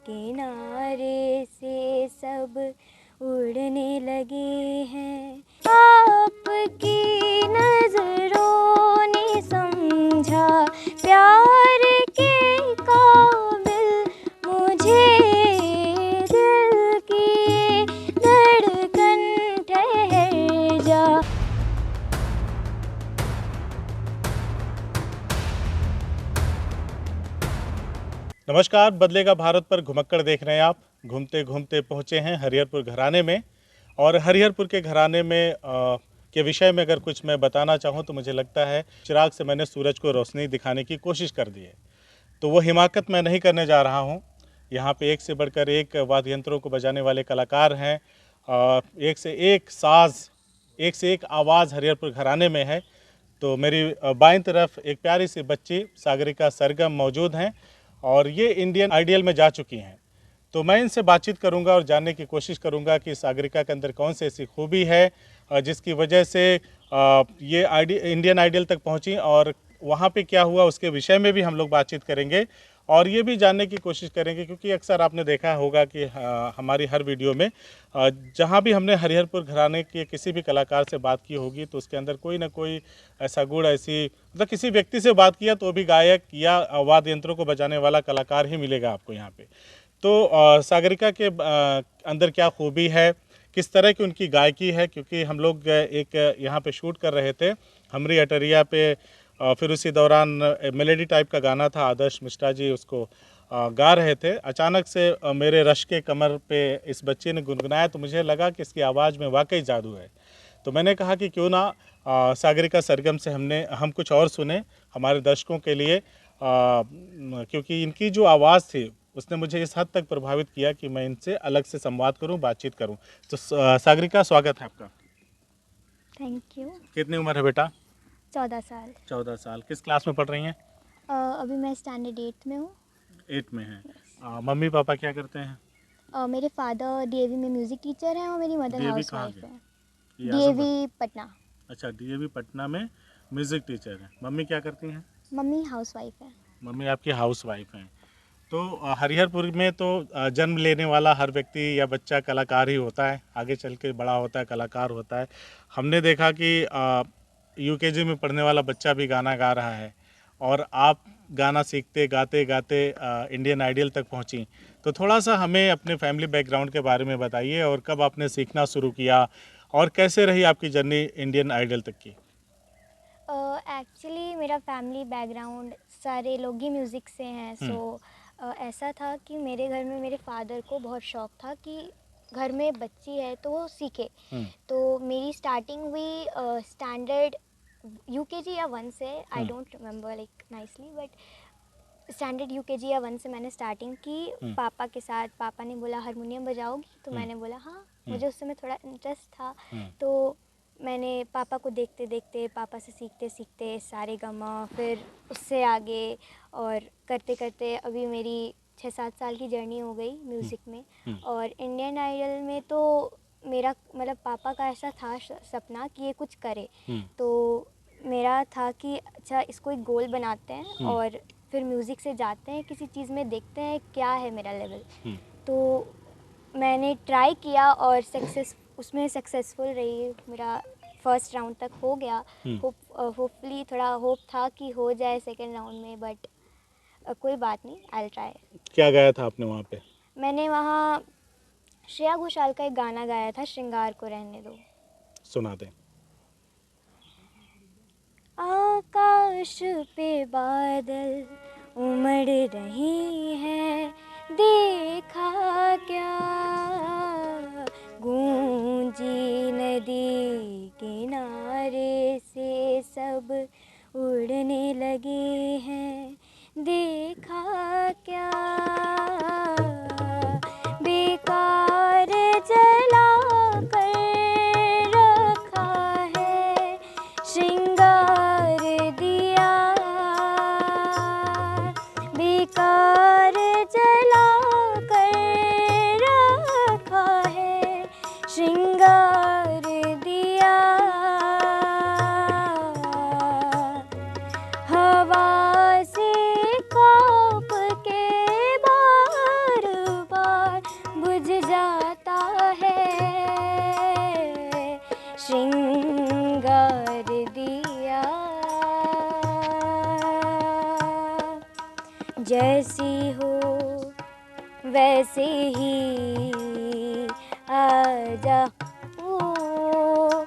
किनारे से सब उड़ने लगे हैं। आपकी नजरों ने समझा प्यार के काबिल मुझे, दिल की धड़कन ठहर जा। नमस्कार, बदलेगा भारत पर घुमक्कड़ देख रहे हैं आप। घूमते घूमते पहुँचे हैं हरिहरपुर घराने में। और हरिहरपुर के घराने में के विषय में अगर कुछ मैं बताना चाहूँ तो मुझे लगता है चिराग से मैंने सूरज को रोशनी दिखाने की कोशिश कर दी है। तो वो हिमाकत मैं नहीं करने जा रहा हूँ। यहाँ पे एक से बढ़कर एक वाद्य यंत्रों को बजाने वाले कलाकार हैं। एक से एक साज, एक से एक आवाज़ हरिहरपुर घराने में है। तो मेरी बाईं तरफ एक प्यारी सी बच्ची सागरिका सरगम मौजूद हैं और ये इंडियन आइडियल में जा चुकी हैं। तो मैं इनसे बातचीत करूंगा और जानने की कोशिश करूंगा कि सागरिका के अंदर कौन सी ऐसी खूबी है जिसकी वजह से ये इंडियन आइडियल तक पहुंची, और वहाँ पे क्या हुआ उसके विषय में भी हम लोग बातचीत करेंगे। और ये भी जानने की कोशिश करेंगे क्योंकि अक्सर आपने देखा होगा कि हमारी हर वीडियो में जहाँ भी हमने हरिहरपुर घराने के किसी भी कलाकार से बात की होगी तो उसके अंदर कोई ना कोई ऐसा गुण, ऐसी मतलब किसी व्यक्ति से बात किया तो भी गायक या वाद्य यंत्रों को बजाने वाला कलाकार ही मिलेगा आपको यहाँ पे। तो सागरिका के अंदर क्या खूबी है, किस तरह की उनकी गायकी है, क्योंकि हम लोग एक यहाँ पे शूट कर रहे थे हमरी अटरिया पे। फिर उसी दौरान मेलेडी टाइप का गाना था, आदर्श मिश्रा जी उसको गा रहे थे। अचानक से मेरे रश के कमर पे इस बच्चे ने गुनगुनाया तो मुझे लगा कि इसकी आवाज़ में वाकई जादू है। तो मैंने कहा कि क्यों ना सागरिका सरगम से हम कुछ और सुने हमारे दर्शकों के लिए, क्योंकि इनकी जो आवाज़ थी उसने मुझे इस हद तक प्रभावित किया कि मैं इनसे अलग से संवाद करूं, बातचीत करूं। तो सागरिका, स्वागत है आपका। Thank you. कितनी उम्र है बेटा? 14 साल। 14 साल। किस क्लास में पढ़ रही हैं? अभी मैं स्टैंडर्ड 8 में हूँ। 8 में हैं। मम्मी पापा क्या करते हैं? मेरे फादर डीएवी में म्यूज़िक टीचर हैं और मेरी मदर DAV हाउस कहाँ वाइफ के? है। ये डीएवी पटना। अच्छा, DAV पटना में म्यूज़िक टीचर हैं। मम्मी क्या करती हैं? मम्मी हाउस वाइफ है। मम्मी आपकी हाउस वाइफ हैं। तो हरिहरपुर में तो जन्म लेने वाला हर व्यक्ति या बच्चा कलाकार ही होता है, आगे चल के बड़ा होता है, कलाकार होता है। हमने देखा कि यूकेजी में पढ़ने वाला बच्चा भी गाना गा रहा है और आप गाना सीखते गाते गाते इंडियन आइडियल तक पहुंची। तो थोड़ा सा हमें अपने फैमिली बैकग्राउंड के बारे में बताइए और कब आपने सीखना शुरू किया और कैसे रही आपकी जर्नी इंडियन आइडियल तक की? एक्चुअली मेरा फैमिली बैकग्राउंड सारे लोग ही म्यूज़िक से हैं। सो ऐसा था कि मेरे घर में मेरे फादर को बहुत शौक था कि घर में बच्ची है तो वो सीखे। तो मेरी स्टार्टिंग हुई स्टैंडर्ड यूकेजी या 1 से। I don't remember like nicely, but standard UKG या 1 से मैंने स्टार्टिंग की पापा के साथ। पापा ने बोला हारमोनियम बजाओगी, तो मैंने बोला हाँ। मुझे उस समय थोड़ा इंटरेस्ट था। तो मैंने पापा को देखते देखते, पापा से सीखते सीखते सारे गामा, फिर उससे आगे और करते करते अभी मेरी 6-7 साल की जर्नी हो गई म्यूज़िक में। और इंडियन आइडल में तो मेरा मतलब पापा का ऐसा था सपना कि ये कुछ करे। तो मेरा था कि अच्छा इसको एक गोल बनाते हैं और फिर म्यूज़िक से जाते हैं किसी चीज़ में, देखते हैं क्या है मेरा लेवल। तो मैंने ट्राई किया और उसमें सक्सेसफुल रही। मेरा फर्स्ट राउंड तक हो गया। होपफुली थोड़ा होप था कि हो जाए सेकंड राउंड में, बट कोई बात नहीं, आई विल ट्राई। क्या गाया था आपने वहाँ पे? मैंने वहाँ श्रेया घोषाल का एक गाना गाया था, श्रृंगार को रहने दो। सुना दें। आकाश पे बादल उमड़ रही हैं, देखा क्या गूंजी नदी किनारे से सब उड़ने लगे हैं, देखा क्या बेकार जला कर रखा है श्रृंगार दिया, बेकार जला कर वैसे ही आजा, ओ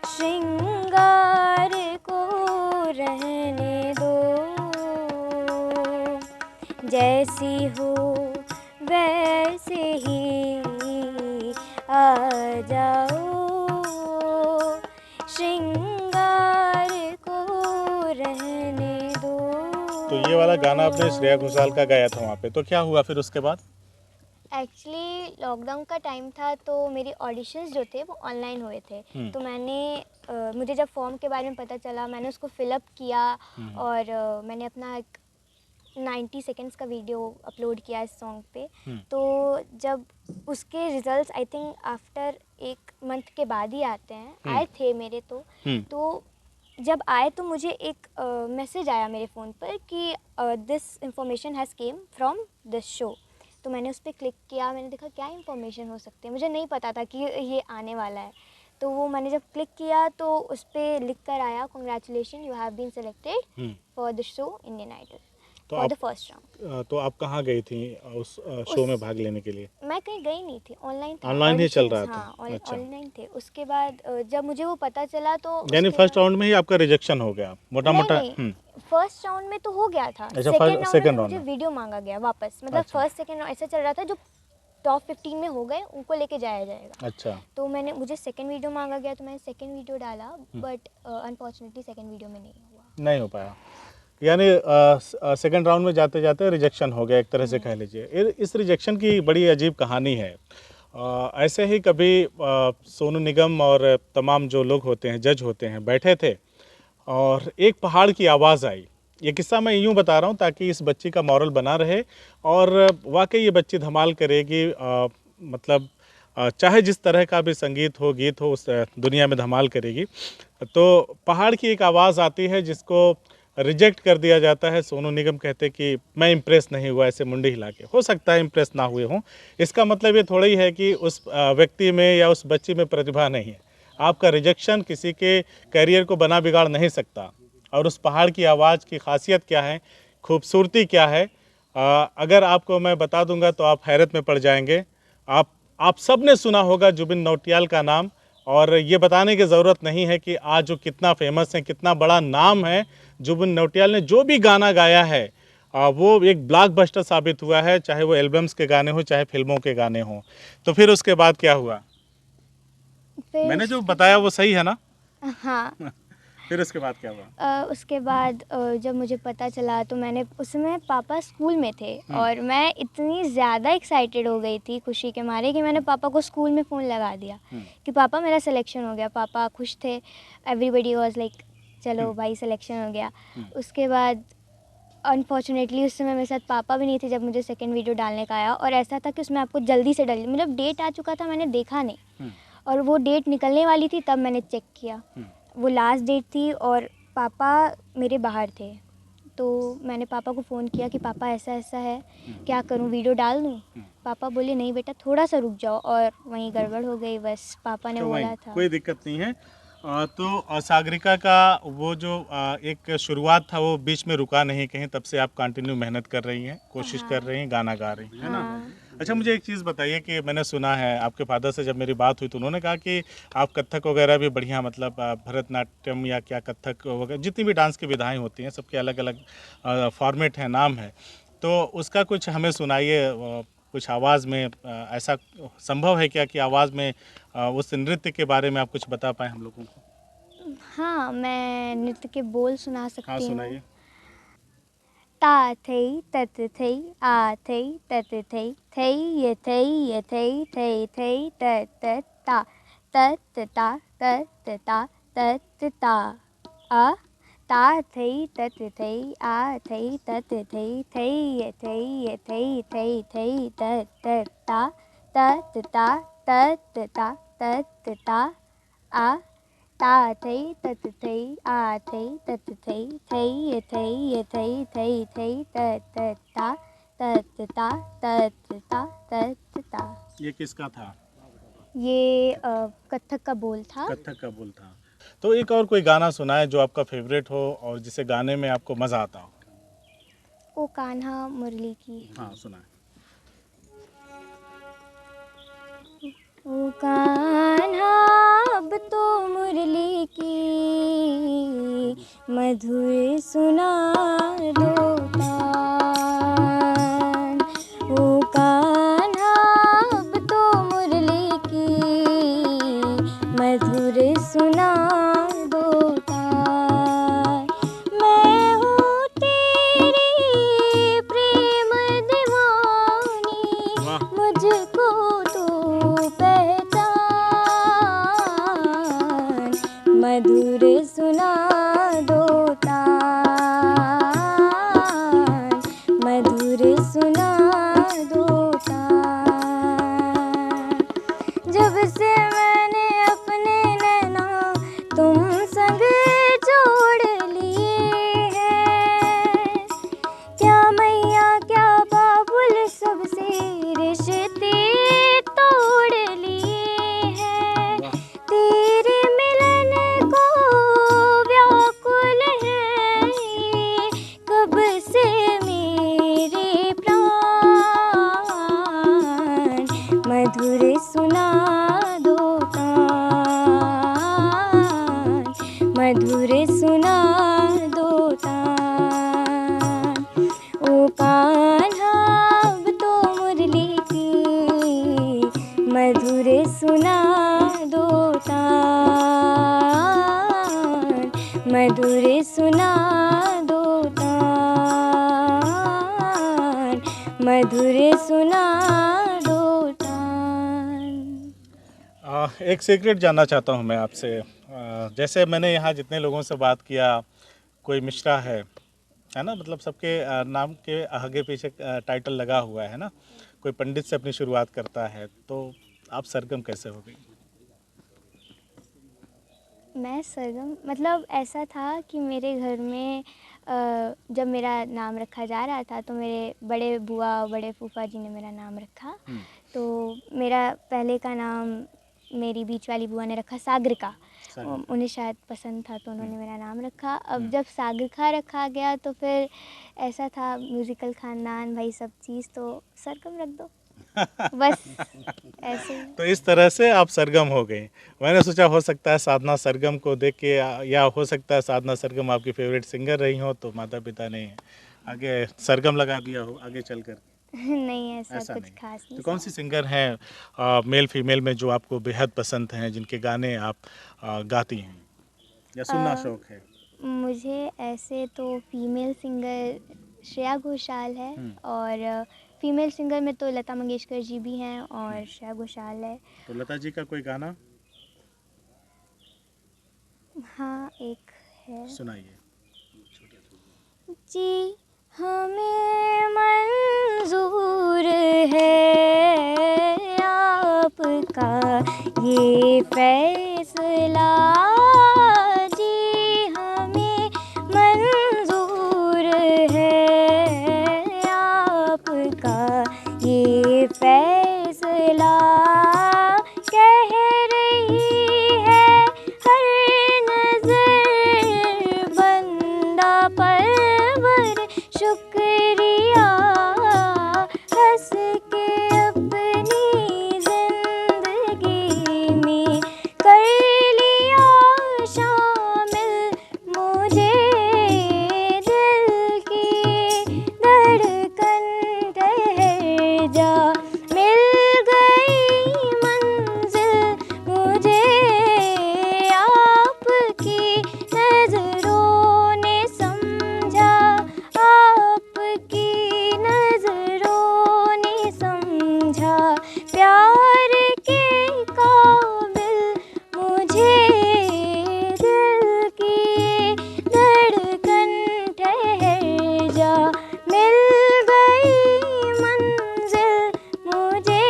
श्रृंगार को रहने दो, जैसी हो वैसे ही आ जाओ, श्रृंगार को रहने दो। तो ये वाला गाना आपने श्रेया घोषाल का गाया था वहाँ पे, तो क्या हुआ फिर उसके बाद? एक्चुअली लॉकडाउन का टाइम था तो मेरे ऑडिशंस जो थे वो ऑनलाइन हुए थे। तो मैंने मुझे जब फॉर्म के बारे में पता चला, मैंने उसको फिलअप किया और मैंने अपना एक 90 सेकेंड्स का वीडियो अपलोड किया इस सॉन्ग पे। तो जब उसके results I think after 1 month के बाद ही आते हैं, आए थे मेरे तो जब आए तो मुझे एक मैसेज आया मेरे फ़ोन पर कि this information has came from this show. तो मैंने उस पर क्लिक किया, मैंने देखा क्या इंफॉर्मेशन हो सकती है, मुझे नहीं पता था कि ये आने वाला है। तो वो मैंने जब क्लिक किया तो उस पर लिख कर आया, congratulation you have been selected for the show Indian Idol for the first round. तो आप कहाँ गई थी उस शो में भाग लेने के लिए? मैं कहीं गई नहीं थी, ऑनलाइन था, ऑनलाइन ही चल रहा था? हाँ, अच्छा। ऑनलाइन थे। उसके बाद जब मुझे वो पता चला तो यानी उसके फर्स्ट बाद- राउंड में ही आपका रिजेक्शन हो गया मोटा मोटा? नहीं, फर्स्ट राउंड में तो हो गया था। अच्छा, सेकंड second राउंड में round मुझे में। वीडियो मांगा गया वापस, मतलब अच्छा। फर्स्ट सेकंड राउंड ऐसा चल रहा था, जो टॉप 15 में हो गए उनको लेके जाया जाएगा। अच्छा। तो मुझे सेकंड वीडियो मांगा गया तो मैंने सेकंड वीडियो डाला, बट अनफॉर्चुनेटली सेकंड वीडियो में नहीं हो पाया, यानी सेकंड राउंड में जाते जाते रिजेक्शन हो गया, एक तरह से कह लीजिए। इस रिजेक्शन की बड़ी अजीब कहानी है। ऐसे ही कभी सोनू निगम और तमाम जो लोग होते हैं, जज होते हैं, बैठे थे और एक पहाड़ की आवाज़ आई। ये किस्सा मैं यूँ बता रहा हूँ ताकि इस बच्ची का मॉरल बना रहे और वाकई ये बच्ची धमाल करेगी। मतलब चाहे जिस तरह का भी संगीत हो, गीत हो, उस दुनिया में धमाल करेगी। तो पहाड़ की एक आवाज़ आती है जिसको रिजेक्ट कर दिया जाता है। सोनू निगम कहते कि मैं इम्प्रेस नहीं हुआ, ऐसे मुंडी हिला के। हो सकता है इम्प्रेस ना हुए हों, इसका मतलब ये थोड़ा ही है कि उस व्यक्ति में या उस बच्ची में प्रतिभा नहीं है। आपका रिजेक्शन किसी के करियर को बना बिगाड़ नहीं सकता। और उस पहाड़ की आवाज़ की खासियत क्या है, खूबसूरती क्या है, अगर आपको मैं बता दूंगा तो आप हैरत में पड़ जाएंगे। आप सब ने सुना होगा जुबिन नौटियाल का नाम, और ये बताने की ज़रूरत नहीं है कि आज वो कितना फेमस है, कितना बड़ा नाम है। जुबिन नौटियाल ने जो भी गाना गाया है वो एक ब्लॉकबस्टर साबित हुआ है, चाहे वो एल्बम्स के गाने हो, चाहे फिल्मों के गाने हों। तो फिर उसके बाद क्या हुआ? फिर मैंने जो बताया वो सही है ना? हाँ। फिर उसके बाद क्या हुआ? उसके बाद जब मुझे पता चला तो मैंने उसमें पापा स्कूल में थे और मैं इतनी ज़्यादा एक्साइटेड हो गई थी खुशी के मारे कि मैंने पापा को स्कूल में फ़ोन लगा दिया कि पापा मेरा सिलेक्शन हो गया। पापा खुश थे, एवरीबडी वाज लाइक चलो भाई सिलेक्शन हो गया। उसके बाद अनफॉर्चुनेटली उस समय मेरे साथ पापा भी नहीं थे जब मुझे सेकंड वीडियो डालने का आया, और ऐसा था कि उसमें आपको जल्दी से डाल, मतलब डेट आ चुका था, मैंने देखा नहीं और वो डेट निकलने वाली थी तब मैंने चेक किया, वो लास्ट डेट थी और पापा मेरे बाहर थे। तो मैंने पापा को फ़ोन किया कि पापा ऐसा ऐसा है, क्या करूं, वीडियो डाल दूं? पापा बोले नहीं बेटा थोड़ा सा रुक जाओ, और वहीं गड़बड़ हो गई बस। पापा ने तो बोला था कोई दिक्कत नहीं है। तो सागरिका का वो जो एक शुरुआत था वो बीच में रुका नहीं कहीं, तब से आप कंटिन्यू मेहनत कर रही हैं, कोशिश कर रही हैं, गाना गा रही हैं, है ना? अच्छा, मुझे एक चीज़ बताइए कि मैंने सुना है आपके फादर से जब मेरी बात हुई तो उन्होंने कहा कि आप कथक वगैरह भी बढ़िया, मतलब भरतनाट्यम या क्या कथक वगैरह जितनी भी डांस की विधाएं होती हैं सबके अलग अलग फॉर्मेट हैं, नाम है। तो उसका कुछ हमें सुनाइए, कुछ आवाज़ में। ऐसा संभव है क्या कि आवाज़ में उस नृत्य के बारे में आप कुछ बता पाएँ हम लोगों को? हाँ, मैं नृत्य के बोल सुना हाँ, सकती हूँ। सुनाइए। ता थई तत थई आ थई तत थई थई ये थई ये थई थई थई तत ता तत ता तत ता तत ता आ ता थई तत थई आ थई तत थई थई ये थई थई थई तत ता तत ता तत ता तत ता आ ता थई तत थई आ थई तत थई थई ये थई थई तत ता तत ता तत ता तत ता। ये किसका था? ये कथक का बोल था। कथक का बोल था। तो एक और कोई गाना सुनाए जो आपका फेवरेट हो और जिसे गाने में आपको मज़ा आता हो। ओ कान्हा मुरली की। हाँ, सुनाए। कान्हा अब तो मुरली की मधुर सुना दो तान। ओ कान्हा अब तो मुरली की मधुर सुना दो तान। मैं हूँ तेरी प्रेम दीवानी, वाह। मुझको तो पहचान। मधुर सुना दो तान, मधुर सुना दो तान। जब से मैंने अपने नैना तुम संग जोड़ लिए हैं, क्या मैया क्या बाबुल सबसे रिश्ते तोड़ लिए हैं। तेरे मिलन को व्याकुल है कब से मेरे प्राण। मधुर सुना दो तान, मधुर सुना दो तान। ओ कान्हा अब तो मुरली की मधुर सुना दो तान, मधुर सुना दो तान, मधुर सुना दो तान। एक सीक्रेट जानना चाहता हूँ मैं आपसे। जैसे मैंने यहाँ जितने लोगों से बात किया, कोई मिश्रा है ना, मतलब सबके नाम के आगे पीछे टाइटल लगा हुआ है ना। कोई पंडित से अपनी शुरुआत करता है, तो आप सरगम कैसे हो गई? मैं सरगम मतलब ऐसा था कि मेरे घर में जब मेरा नाम रखा जा रहा था तो मेरे बड़े बुआ बड़े फूफा जी ने मेरा नाम रखा। तो मेरा पहले का नाम मेरी बीच वाली बुआ ने रखा सागरिका। उन्हें शायद पसंद था तो उन्होंने मेरा नाम रखा। अब जब सागरिका रखा गया तो फिर ऐसा था म्यूज़िकल ख़ानदान भाई सब चीज़, तो सरगम रख दो बस ऐसे ही। तो इस तरह से आप सरगम हो गई। मैंने सोचा हो सकता है साधना सरगम को देख के या हो सकता है साधना सरगम आपकी फेवरेट सिंगर रही हो, तो माता पिता ने आगे सरगम लगा दिया हो आगे चलकर। नहीं ऐसा कुछ नहीं। खास नहीं। तो कौन सी सिंगर हैं मेल फीमेल में जो आपको बेहद पसंद हैं, जिनके गाने आप गाती हैं या सुनना शौक है? मुझे ऐसे तो फीमेल सिंगर श्रेया घोषाल है, और फीमेल सिंगर में तो लता मंगेशकर जी भी हैं और श्रेया घोषाल है। तो लता जी का कोई गाना हाँ एक है। सुनाइए। जी हमें मंजूर है आपका ये फैसला, जी हमें मंजूर है आपका ये फैसला। कह रही है हर नजर बंदा परवर शुक्रिया, हंस के अपनी जिंदगी में कर लिया शामिल मुझे। दिल की धड़कन ठहर जा, मिल गई मंजिल मुझे। आपकी नजरों ने समझा, आपकी नजरों ने समझा, प्यार के काबिल मुझे। दिल की धड़कन ठहर जा, मिल गई मंजिल मुझे।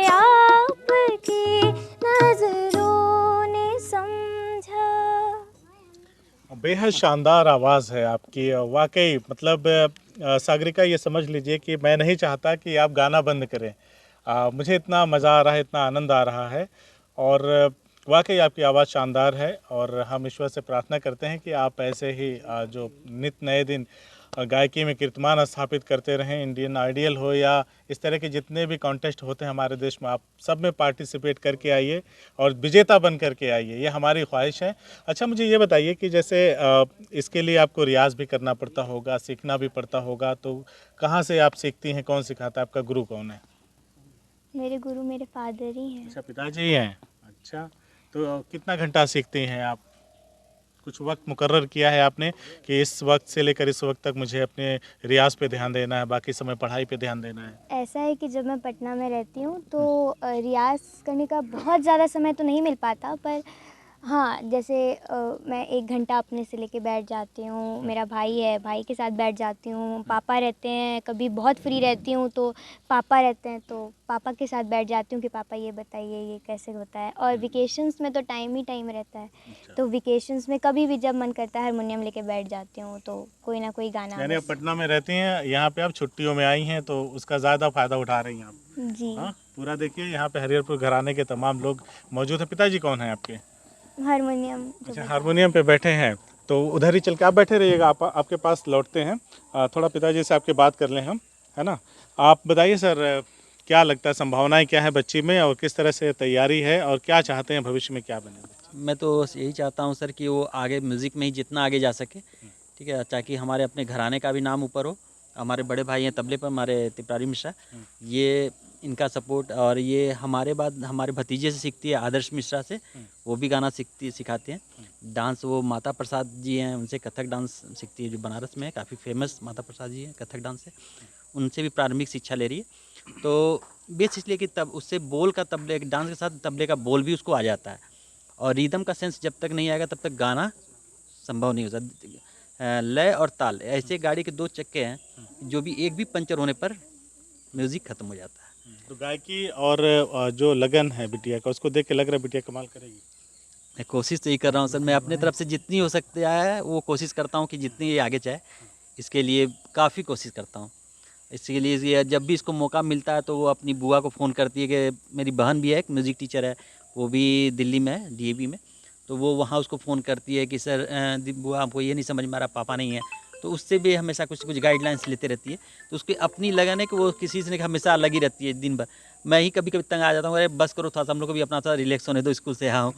आपकी नजरों ने समझा। बेहद शानदार आवाज़ है आपकी वाकई। मतलब सागरिका, ये समझ लीजिए कि मैं नहीं चाहता कि आप गाना बंद करें। मुझे इतना मज़ा आ रहा है, इतना आनंद आ रहा है, और वाकई आपकी आवाज़ शानदार है। और हम ईश्वर से प्रार्थना करते हैं कि आप ऐसे ही जो नित नए दिन गायकी में कीर्तिमान स्थापित करते रहें। इंडियन आइडियल हो या इस तरह के जितने भी कॉन्टेस्ट होते हैं हमारे देश में, आप सब में पार्टिसिपेट करके आइए और विजेता बन करके आइए, ये हमारी ख्वाहिश है। अच्छा, मुझे ये बताइए कि जैसे इसके लिए आपको रियाज़ भी करना पड़ता होगा, सीखना भी पड़ता होगा, तो कहाँ से आप सीखती हैं, कौन सिखाता है, आपका गुरु कौन है? मेरे गुरु मेरे फादर ही हैं। अच्छा, पिताजी ही हैं। अच्छा, तो कितना घंटा सीखती हैं आप? कुछ वक्त मुकर्रर किया है आपने कि इस वक्त से लेकर इस वक्त तक मुझे अपने रियाज पे ध्यान देना है, बाकी समय पढ़ाई पे ध्यान देना है? ऐसा है कि जब मैं पटना में रहती हूँ तो रियाज़ करने का बहुत ज़्यादा समय तो नहीं मिल पाता, पर हाँ, जैसे मैं 1 घंटा अपने से लेके बैठ जाती हूँ। मेरा भाई है, भाई के साथ बैठ जाती हूँ। पापा रहते हैं, कभी बहुत फ्री रहती हूँ तो पापा रहते हैं तो पापा के साथ बैठ जाती हूँ कि पापा ये बताइए ये कैसे होता है। और वेकेशंस में तो टाइम ही टाइम रहता है, तो वेकेशंस में कभी भी जब मन करता है हारमोनियम लेके बैठ जाती हूँ, तो कोई ना कोई गाना यानी आप बस। पटना में रहती हैं, यहाँ पे आप छुट्टियों में आई हैं तो उसका ज़्यादा फ़ायदा उठा रही हैं आप। जी, हाँ, पूरा देखिए यहाँ पे हरिहरपुर घराने के तमाम लोग मौजूद हैं। पिताजी कौन हैं आपके? हारमोनियम जो अच्छा, बजाते हारमोनियम पे बैठे हैं, तो उधर ही चल के आप बैठे रहिएगा, आप आपके पास लौटते हैं। थोड़ा पिताजी से आपके बात कर लें हम, है ना? आप बताइए सर, क्या लगता है, संभावनाएं क्या है बच्ची में और किस तरह से तैयारी है और क्या चाहते हैं भविष्य में क्या बने बच्ची? मैं तो बस यही चाहता हूँ सर कि वो आगे म्यूज़िक में ही जितना आगे जा सके, ठीक है, ताकि हमारे अपने घराने का भी नाम ऊपर हो। हमारे बड़े भाई हैं तबले पर, हमारे त्रिपुरारी मिश्रा, ये इनका सपोर्ट, और ये हमारे बाद हमारे भतीजे से सीखती है, आदर्श मिश्रा से, वो भी गाना सिखाते हैं। डांस वो माता प्रसाद जी हैं, उनसे कथक डांस सीखती है, जो बनारस में है, काफ़ी फेमस माता प्रसाद जी हैं कथक डांस से, उनसे भी प्रारंभिक शिक्षा ले रही है। तो बेस इसलिए कि तब उससे बोल का, तबले डांस के साथ तबले का बोल भी उसको आ जाता है, और रिदम का सेंस जब तक नहीं आएगा तब तक गाना संभव नहीं हो सकता। लय और ताल ऐसे गाड़ी के 2 चक्के हैं, जो भी एक भी पंचर होने पर म्यूज़िक खत्म हो जाता है। तो गायकी और जो लगन है बिटिया का, उसको देख के लग रहा है बिटिया कमाल करेगी। मैं कोशिश तो यही कर रहा हूँ सर, मैं अपने तरफ से जितनी हो सकती है वो कोशिश करता हूँ कि जितनी ये आगे जाए, इसके लिए काफ़ी कोशिश करता हूँ। इसके लिए ये जब भी इसको मौका मिलता है तो वो अपनी बुआ को फ़ोन करती है, कि मेरी बहन भी है, एक म्यूज़िक टीचर है, वो भी दिल्ली में है, डीएवी में, तो वो वहाँ उसको फ़ोन करती है कि सर बुआ हमको ये नहीं समझ में आ रहा, पापा नहीं है, तो उससे भी हमेशा कुछ कुछ गाइडलाइंस लेते रहती है। तो उसकी अपनी लगन है कि वो किसी से हमेशा लगी रहती है दिन भर। मैं ही कभी कभी तंग आ जाता हूँ, अरे बस करो थोड़ा सा, हम लोग को भी अपना सा रिलैक्स होने दो, स्कूल से आया हूँ,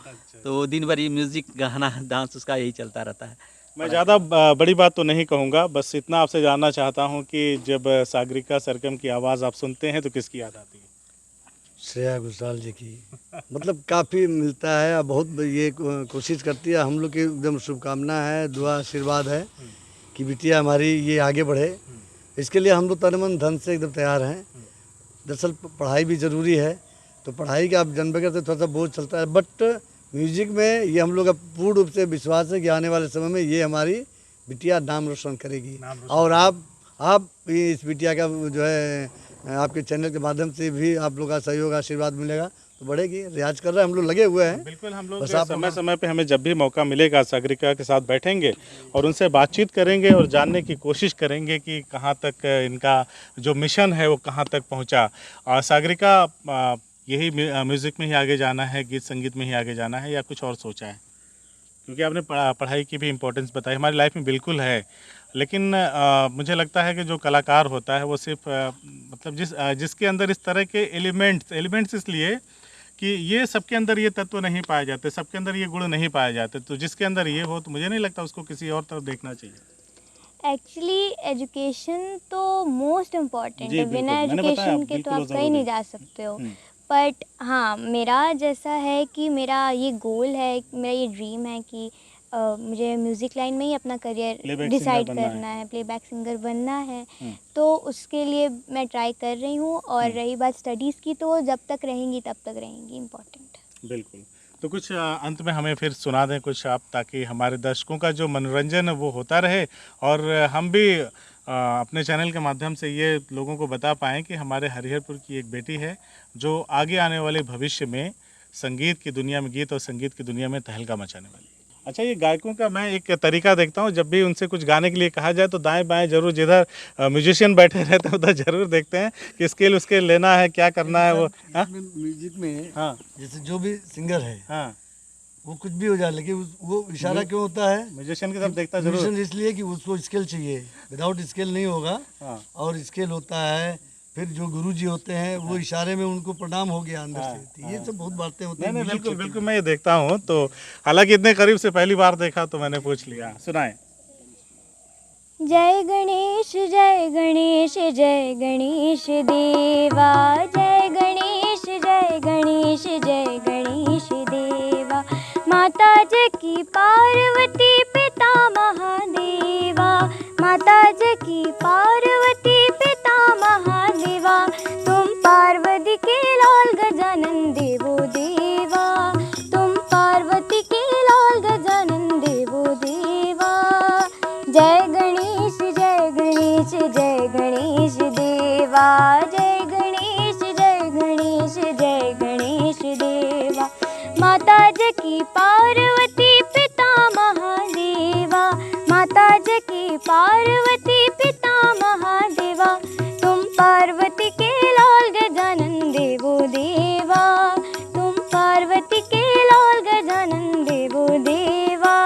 तो दिन भर ये म्यूज़िक, गाना, डांस उसका यही चलता रहता है। मैं ज़्यादा बड़ी बात तो नहीं कहूँगा, बस इतना आपसे जानना चाहता हूँ कि जब सागरिका सरगम की आवाज़ आप सुनते हैं तो किसकी याद आती है? श्रेया घोषाल जी की। मतलब काफ़ी मिलता है और बहुत ये कोशिश करती है, हम लोग की एकदम शुभकामना है, दुआ आशीर्वाद है कि बिटिया हमारी ये आगे बढ़े। इसके लिए हम लोग तन मन धन से एकदम तैयार हैं। दरअसल पढ़ाई भी ज़रूरी है, तो पढ़ाई का आप जन्म करते थोड़ा सा बोझ चलता है, बट म्यूजिक में ये हम लोग का पूर्ण रूप से विश्वास है कि आने वाले समय में ये हमारी बिटिया नाम रोशन करेगी। और आप भी इस बिटिया का जो है आपके चैनल के माध्यम से भी आप लोग का सहयोग आशीर्वाद मिलेगा तो बढ़ेगी। रियाज कर रहे हैं, हम लोग लगे हुए हैं। बिल्कुल, हम लोग बस आप समय समय पे हमें जब भी मौका मिलेगा सागरिका के साथ बैठेंगे और उनसे बातचीत करेंगे और जानने की कोशिश करेंगे कि कहाँ तक इनका जो मिशन है वो कहाँ तक पहुँचा। सागरिका, यही म्यूज़िक में ही आगे जाना है, गीत संगीत में ही आगे जाना है या कुछ और सोचा है? क्योंकि आपने पढ़ाई की भी इम्पोर्टेंस बताई, हमारी लाइफ में बिल्कुल है, लेकिन मुझे लगता है कि जो कलाकार होता है वो सिर्फ मतलब जिसके अंदर इस तरह के एलिमेंट्स इसलिए कि ये सबके अंदर ये तत्व नहीं पाए जाते, सबके अंदर ये गुण नहीं पाए जाते, तो जिसके अंदर ये हो तो मुझे नहीं लगता उसको किसी और तरफ देखना चाहिए। एक्चुअली एजुकेशन तो मोस्ट इम्पॉर्टेंट जी है, बिल्कुल, बिना मैंने बताया, एजुकेशन आप के तो बिल्कुल आप कहीं नहीं जा सकते हो। बट हाँ, मेरा जैसा है कि मेरा ये गोल है, मेरा ये ड्रीम है कि मुझे म्यूज़िक लाइन में ही अपना करियर प्लेबैक डिसाइड सिंगर बनना करना है, प्लेबैक सिंगर बनना है। तो उसके लिए मैं ट्राई कर रही हूँ। और रही बात स्टडीज़ की, तो जब तक रहेंगी तब तक रहेंगी, इम्पॉर्टेंट। बिल्कुल, तो कुछ अंत में हमें फिर सुना दें कुछ आप, ताकि हमारे दर्शकों का जो मनोरंजन है वो होता रहे और हम भी अपने चैनल के माध्यम से ये लोगों को बता पाएँ कि हमारे हरिहरपुर की एक बेटी है जो आगे आने वाले भविष्य में संगीत की दुनिया में, गीत और संगीत की दुनिया में तहलका मचाने वाली है। अच्छा, ये गायकों का मैं एक तरीका देखता हूँ, जब भी उनसे कुछ गाने के लिए कहा जाए तो दाएं बाएं जरूर, जिधर म्यूजिशियन बैठे रहते हैं उधर जरूर देखते हैं कि स्केल उसके लेना है, क्या करना है वो। हाँ म्यूजिक में हाँ जैसे जो भी सिंगर है हाँ वो कुछ भी हो जाए, लेकिन वो इशारा क्यों होता है? म्यूजिशियन की तरफ देखता जरूर। म्यूजिशियन इसलिए कि उसको स्केल चाहिए, विदाउट स्केल नहीं होगा। हाँ। और स्केल होता है, फिर जो गुरु जी होते हैं वो इशारे में उनको प्रणाम हो गया अंदर से। तो ये सब बहुत बातें होती नहीं हैं। नहीं, म्यूजिक बिल्कुल क्षेत्र बिल्कुल, मैं ये देखता हूँ। तो हालांकि इतने करीब से पहली बार देखा तो मैंने पूछ लिया। सुनाए। जय गणेश जय गणेश जय गणेश देवा, जय गणेश जय गणेश जय गणेश देवा। माता जकी पार्वती पिता महादेवा, माता जकी पार्वती पिता महादेवा। तुम पार्वती के लाल गजानन देवो देवा, तुम पार्वती के लाल गजानन देवो देवा। जय गणेश जय गणेश जय गणेश देवा, जय गणेश जय गणेश जय गणेश देवा। माता जकी पार्वती पिता महादेवा, माता जकी पार्वती पिता महादेवा। तुम पार्वती के लाल गजानन देवो देवा, तुम पार्वती के लाल गजानन देवो देवा।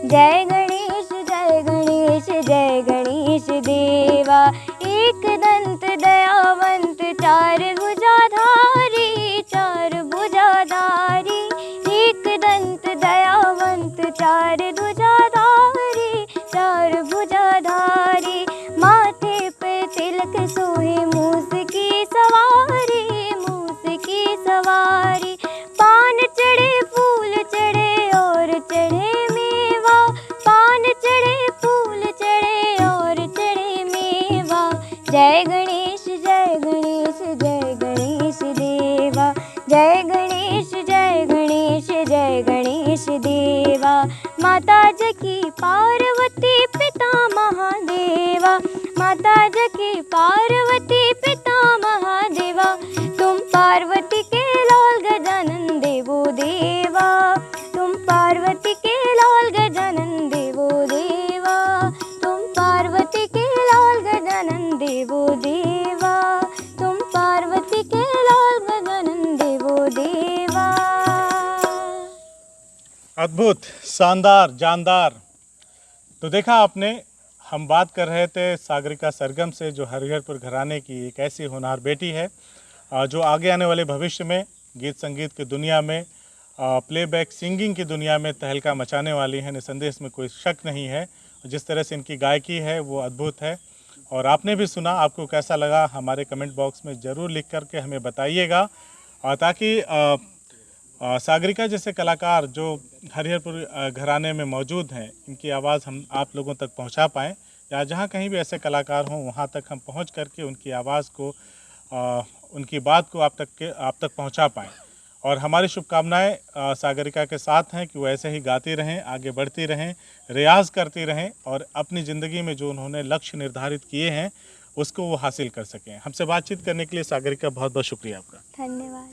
जय गणेश जय गणेश जय गणेश देवा। एक दंत दयावंत चार भुजाधारी, चार भुजाधारी। एक दंत दयावंत चार भुजाधारी, चार भुजाधारी। माथे पे तिलक सोहे मूस की सवारी, मूस की सवारी। पान चढ़े फूल चढ़े और चढ़े मेवा, पान चढ़े फूल चढ़े और चढ़े मेवा। जय गणेश जय गणेश जय गणेश देवा, जय गणेश जय गणेश जय गणेश देवा। माता जकी पार्वती पिता महादेवा, माता जकी पार्वती पिता महादेवा। तुम पार्वती के लाल गजानन देवो देवा, तुम पार्वती के लाल गजानन देवो देवा, तुम पार्वती के लाल गजानन देवो देवा, तुम पार्वती के लाल गजानन देवो देवा। अद्भुत, शानदार, जानदार। तो देखा आपने, हम बात कर रहे थे सागरिका सरगम से, जो हरिहरपुर घराने की एक ऐसी होनहार बेटी है जो आगे आने वाले भविष्य में गीत संगीत की दुनिया में, प्लेबैक सिंगिंग की दुनिया में तहलका मचाने वाली है। निसंदेह इसमें कोई शक नहीं है। जिस तरह से इनकी गायकी है वो अद्भुत है। और आपने भी सुना, आपको कैसा लगा हमारे कमेंट बॉक्स में ज़रूर लिख करके हमें बताइएगा, ताकि सागरिका जैसे कलाकार जो हरिहरपुर घराने में मौजूद हैं, इनकी आवाज़ हम आप लोगों तक पहुंचा पाएँ, या जहां कहीं भी ऐसे कलाकार हों वहां तक हम पहुंच करके उनकी आवाज़ को, उनकी बात को आप तक पहुंचा पाएँ। और हमारी शुभकामनाएं सागरिका के साथ हैं कि वो ऐसे ही गाती रहें, आगे बढ़ती रहें, रियाज़ करती रहें और अपनी ज़िंदगी में जो उन्होंने लक्ष्य निर्धारित किए हैं उसको वो हासिल कर सकें। हमसे बातचीत करने के लिए सागरिका बहुत बहुत शुक्रिया आपका। धन्यवाद।